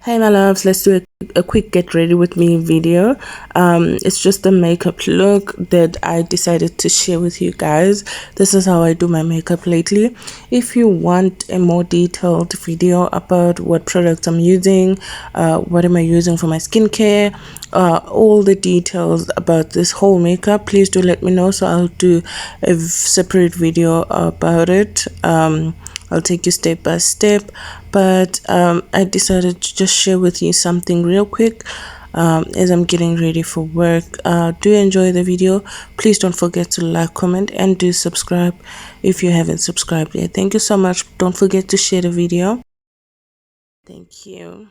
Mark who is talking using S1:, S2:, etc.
S1: Hey my loves, let's do a quick get ready with me video. It's just a makeup look that I decided to share with you guys. This is how I do my makeup lately. If you want a more detailed video about what products I'm using, what am I using for my skincare, all the details about this whole makeup, please do let me know, so I'll do a separate video about it. I'll take you step by step, but I decided to just share with you something real quick as I'm getting ready for work. Do enjoy the video. Please don't forget to like, comment, and do subscribe if you haven't subscribed yet. Thank you so much. Don't forget to share the video. Thank you.